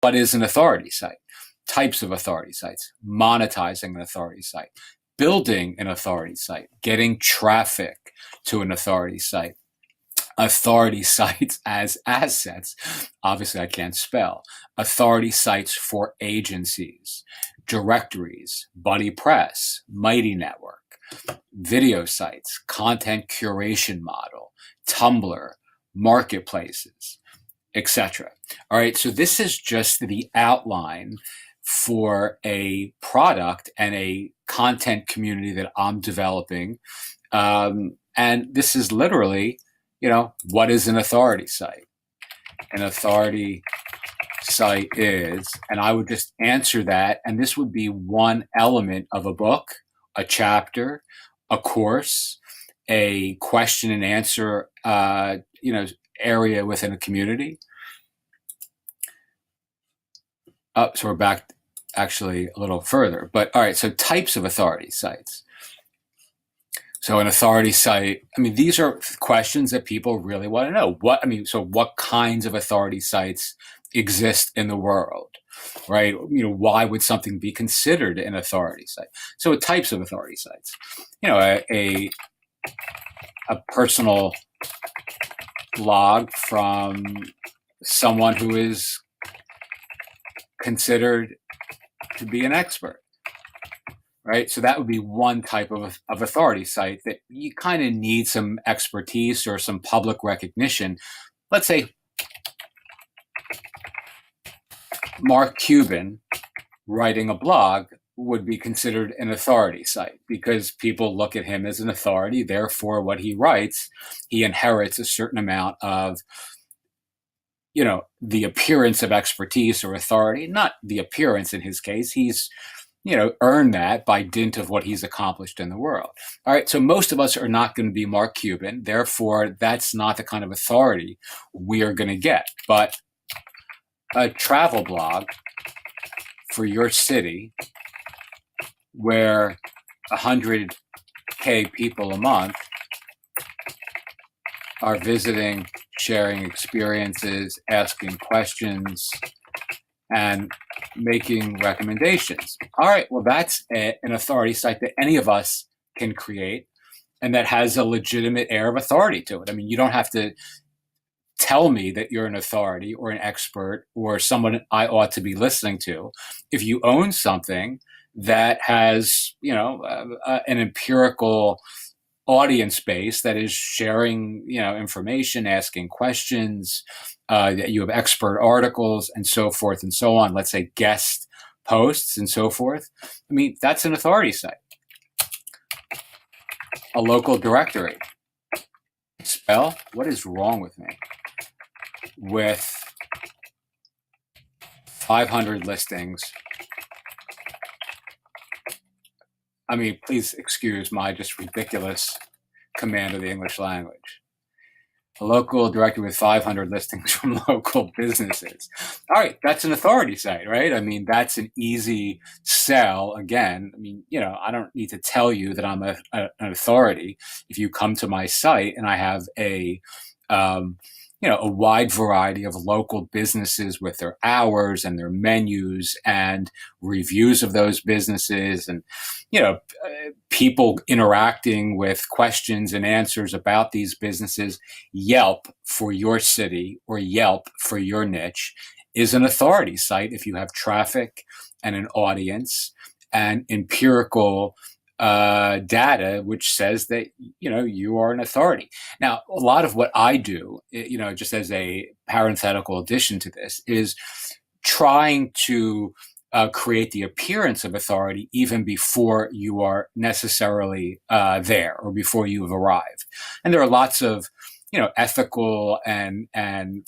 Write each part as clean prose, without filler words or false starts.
What is an authority site? Types of authority sites, monetizing an authority site, building an authority site, getting traffic to an authority site, authority sites as assets. Obviously, I can't spell. Authority sites for agencies, directories, Buddy Press, Mighty Network, video sites, content curation model, Tumblr, marketplaces, etc. All right, so this is just the outline for a product and a content community that I'm developing. And this is literally, what is an authority site? An authority site is, and I would just answer that, and this would be one element of a book, a chapter, a course, a question and answer, area within a community. So we're back actually a little further, but all right, so types of authority sites. So an authority site, these are questions that people really want to know. What kinds of authority sites exist in the world, right? Why would something be considered an authority site? So types of authority sites, a personal blog from someone who is considered to be an expert, right? So that would be one type of authority site that you kind of need some expertise or some public recognition. Let's say Mark Cuban writing a blog would be considered an authority site because people look at him as an authority. Therefore, what he writes, he inherits a certain amount of the appearance of expertise or authority, not the appearance in his case. He's, earned that by dint of what he's accomplished in the world. All right, so most of us are not going to be Mark Cuban. Therefore, that's not the kind of authority we are going to get. But a travel blog for your city where 100K people a month are visiting, sharing experiences, asking questions, and making recommendations. All right, well, that's an authority site that any of us can create and that has a legitimate air of authority to it. You don't have to tell me that you're an authority or an expert or someone I ought to be listening to. If you own something that has, an empirical audience base that is sharing, information, asking questions, that you have expert articles and so forth and so on, let's say guest posts and so forth. That's an authority site. A local directory. Spell? What is wrong with me? With 500 listings. Please excuse my just ridiculous command of the English language. A local directory with 500 listings from local businesses. All right, that's an authority site, right? That's an easy sell. Again, I don't need to tell you that I'm an authority. If you come to my site and I have a wide variety of local businesses with their hours and their menus and reviews of those businesses and, people interacting with questions and answers about these businesses. Yelp for your city or Yelp for your niche is an authority site if you have traffic and an audience and empirical data, which says that, you are an authority. Now, a lot of what I do, just as a parenthetical addition to this, is trying to create the appearance of authority even before you are necessarily there or before you have arrived. And there are lots of, ethical and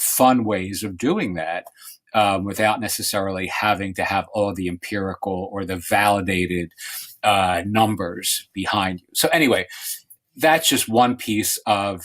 fun ways of doing that. Without necessarily having to have all the empirical or the validated numbers behind you. So anyway, that's just one piece of